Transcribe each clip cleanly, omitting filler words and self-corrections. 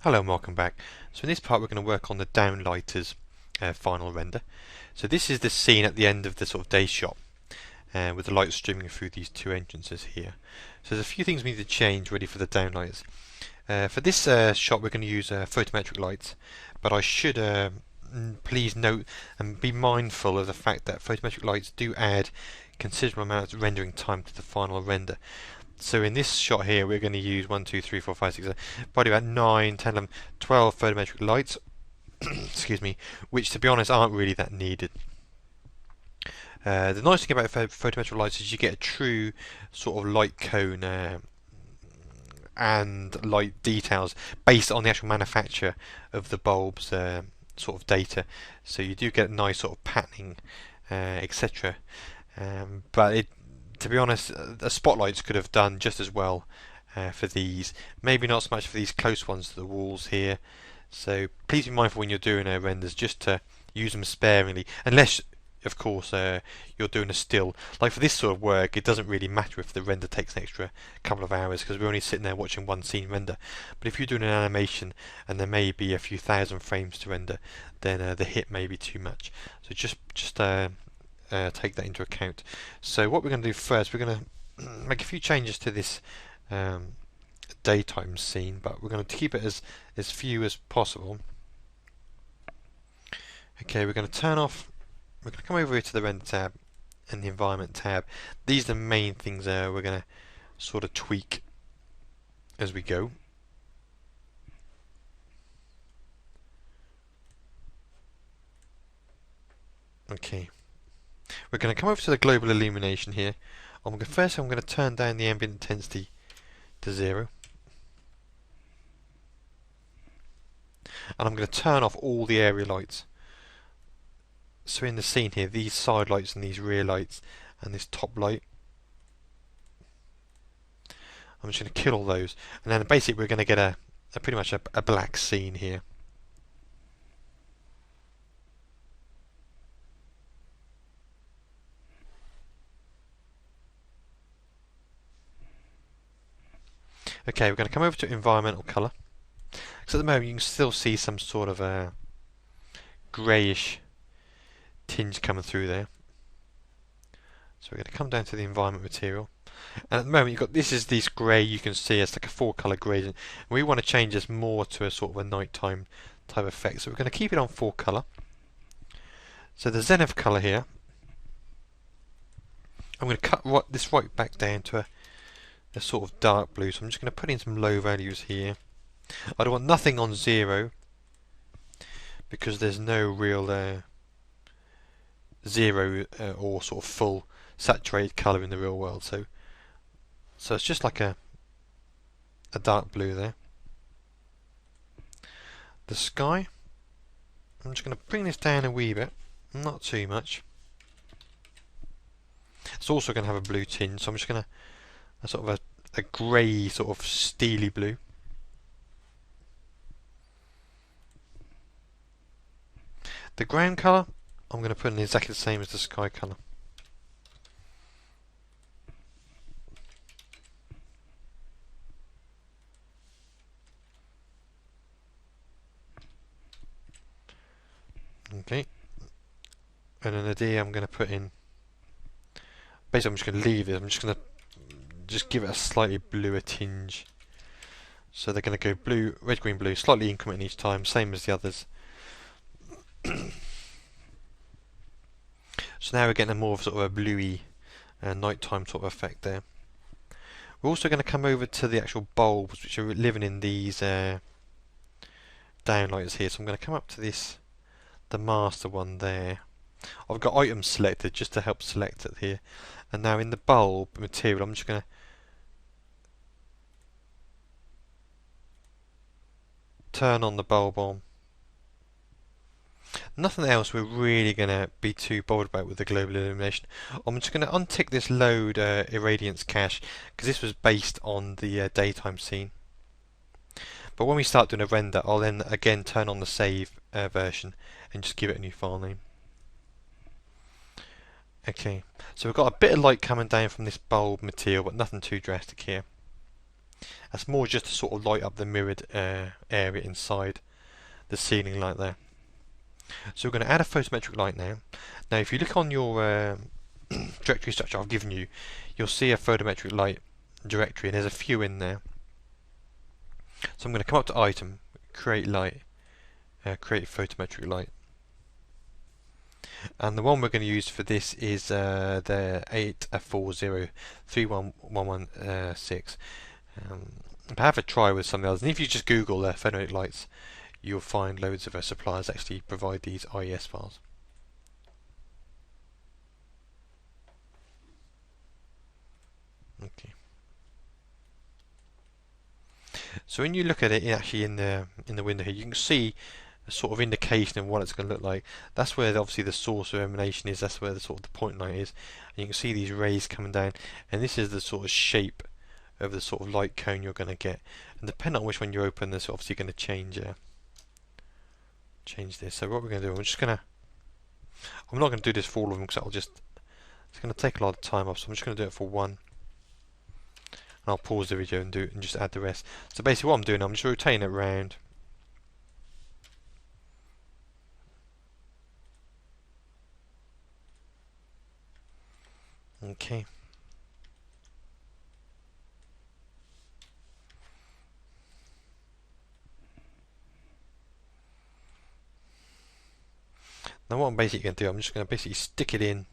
Hello and welcome back. So in this part we're going to work on the Downlighters final render. So this is the scene at the end of the sort of day shot with the light streaming through these two entrances here. So there's a few things we need to change ready for the Downlighters. For this shot we're going to use photometric lights, but I should please note and be mindful of the fact that photometric lights do add considerable amount of rendering time to the final render. So in this shot here we're going to use 1, 2, 3, 4, 5, 6, 7, probably about 9, 10, 11, 12 photometric lights, excuse me, which to be honest aren't really that needed. The nice thing about photometric lights is you get a true sort of light cone and light details based on the actual manufacture of the bulb's sort of data. So you do get a nice sort of patterning, etc. But to be honest, the spotlights could have done just as well for these. Maybe not so much for these close ones to the walls here. So please be mindful when you're doing renders just to use them sparingly, unless of course you're doing a still. Like for this sort of work it doesn't really matter if the render takes an extra couple of hours because we're only sitting there watching one scene render. But if you're doing an animation and there may be a few thousand frames to render, then the hit may be too much. So just take that into account. So what we're going to do first, we're going to make a few changes to this daytime scene, but we're going to keep it as few as possible. Okay, we're going to turn off. We're going to come over here to the render tab and the environment tab. These are the main things we're going to sort of tweak as we go. Okay, we're going to come over to the global illumination here. First I'm going to turn down the ambient intensity to 0. And I'm going to turn off all the area lights. So in the scene here, these side lights and these rear lights and this top light, I'm just going to kill all those, and then basically we're going to get a pretty much a black scene here. Okay, we're going to come over to environmental colour. So at the moment you can still see some sort of a greyish tinge coming through there. So we're going to come down to the environment material, and at the moment you've got this grey, you can see it's like a 4-colour gradient. We want to change this more to a sort of a nighttime type effect, so we're going to keep it on 4-colour. So the zenith colour here, I'm going to cut this right back down to a sort of dark blue, so I'm just going to put in some low values here. I don't want nothing on 0 because there's no real 0 or sort of full saturated colour in the real world, so it's just like a dark blue there. The sky, I'm just going to bring this down a wee bit, not too much. It's also going to have a blue tinge, so I'm just going to sort of a grey sort of steely blue. The ground colour, I'm going to put in exactly the same as the sky colour. Okay, and then the D I'm going to put in, basically I'm just going to leave it, I'm just going to give it a slightly bluer tinge. So they're going to go blue, red, green, blue, slightly incrementing each time, same as the others. So now we're getting a more of sort of a bluey nighttime sort of effect there. We're also going to come over to the actual bulbs which are living in these downlighters here. So I'm going to come up to the master one there. I've got items selected just to help select it here. And now in the bulb material I'm just going to turn on the bulb on. Nothing else we're really going to be too bothered about with the global illumination. I'm just going to untick this load irradiance cache because this was based on the daytime scene. But when we start doing a render, I'll then again turn on the save version and just give it a new file name. Okay, so we've got a bit of light coming down from this bulb material, but nothing too drastic here. That's more just to sort of light up the mirrored area inside the ceiling light there. So we're going to add a photometric light now. Now if you look on your directory structure I've given you, you'll see a photometric light directory, and there's a few in there. So I'm going to come up to Item, Create Light, Create Photometric Light. And the one we're going to use for this is the 840-31116. Have a try with some of the others, and if you just Google photometric lights, you'll find loads of suppliers actually provide these IES files. Okay. So when you look at it actually in the window here, you can see a sort of indication of what it's going to look like. That's where obviously the source of emanation is. That's where the sort of the point light is. And you can see these rays coming down, and this is the sort of shape of the sort of light cone you're going to get. And depending on which one you open, this obviously going to change this. So what we're going to do, I'm not going to do this for all of them because it's going to take a lot of time off. So I'm just going to do it for one. And I'll pause the video and just add the rest. So basically what I'm doing, I'm just rotating it around. Okay. Now what I'm basically going to do, I'm just going to basically stick it in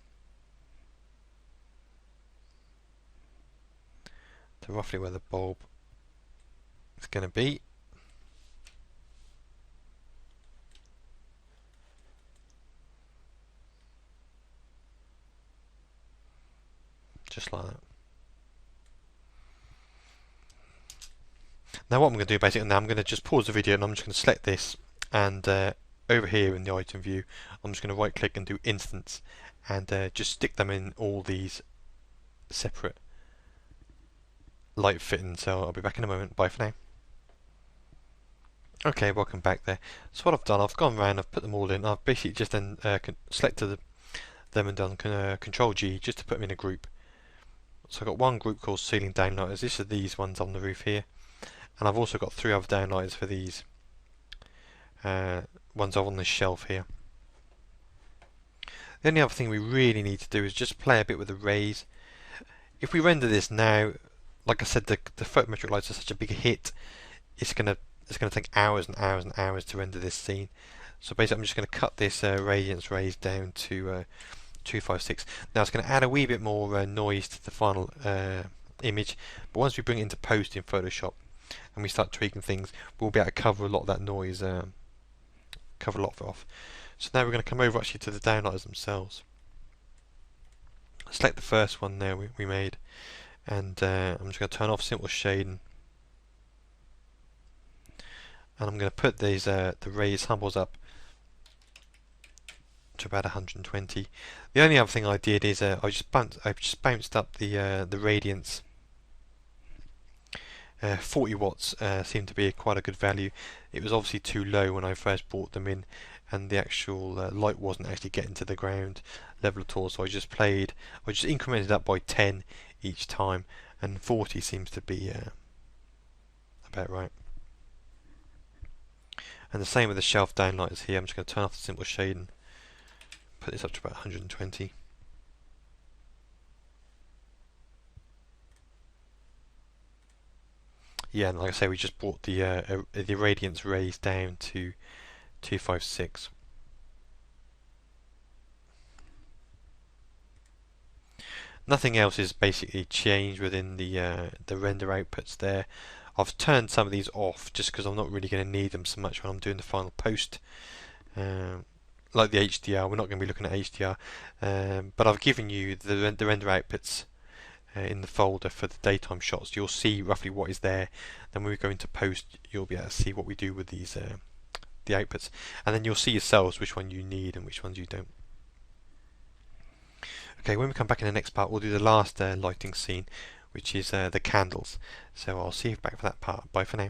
to roughly where the bulb is going to be. Just like that. Now what I'm going to do basically, now I'm going to just pause the video and I'm just going to select this, and over here in the item view I'm just going to right click and do instance, and just stick them in all these separate light fittings. So I'll be back in a moment. Bye for now. Okay, welcome back there. So what I've done, I've gone around, I've put them all in. I've basically just then selected them and done Control G just to put them in a group. So I've got one group called Ceiling Downlighters. These are these ones on the roof here, and I've also got 3 other downlighters for these ones on this shelf here. The only other thing we really need to do is just play a bit with the rays. If we render this now, like I said, the photometric lights are such a big hit. It's gonna take hours and hours and hours to render this scene. So basically, I'm just going to cut this radiance rays down to 256. Now it's going to add a wee bit more noise to the final image, but once we bring it into post in Photoshop and we start tweaking things, we'll be able to cover a lot of that noise, cover a lot of it off. So now we're going to come over actually to the downlighters themselves. Select the first one there we made, and I'm just going to turn off simple shading, and I'm going to put these the rays humbles up to about 120. The only other thing I did is I just bounced up the radiance. 40 watts seemed to be quite a good value. It was obviously too low when I first brought them in, and the actual light wasn't actually getting to the ground level at all. So I just incremented up by 10 each time, and 40 seems to be about right. And the same with the shelf downlighters here. I'm just going to turn off the simple shading, put this up to about 120. Yeah, and like I say, we just brought the radiance rays down to 256. Nothing else is basically changed within the render outputs there. I've turned some of these off just because I'm not really going to need them so much when I'm doing the final post. Like the HDR, we're not going to be looking at HDR, but I've given you the render outputs in the folder for the daytime shots. You'll see roughly what is there. Then when we go into post, you'll be able to see what we do with these the outputs, and then you'll see yourselves which one you need and which ones you don't. Okay, when we come back in the next part, we'll do the last lighting scene, which is the candles. So I'll see you back for that part. Bye for now.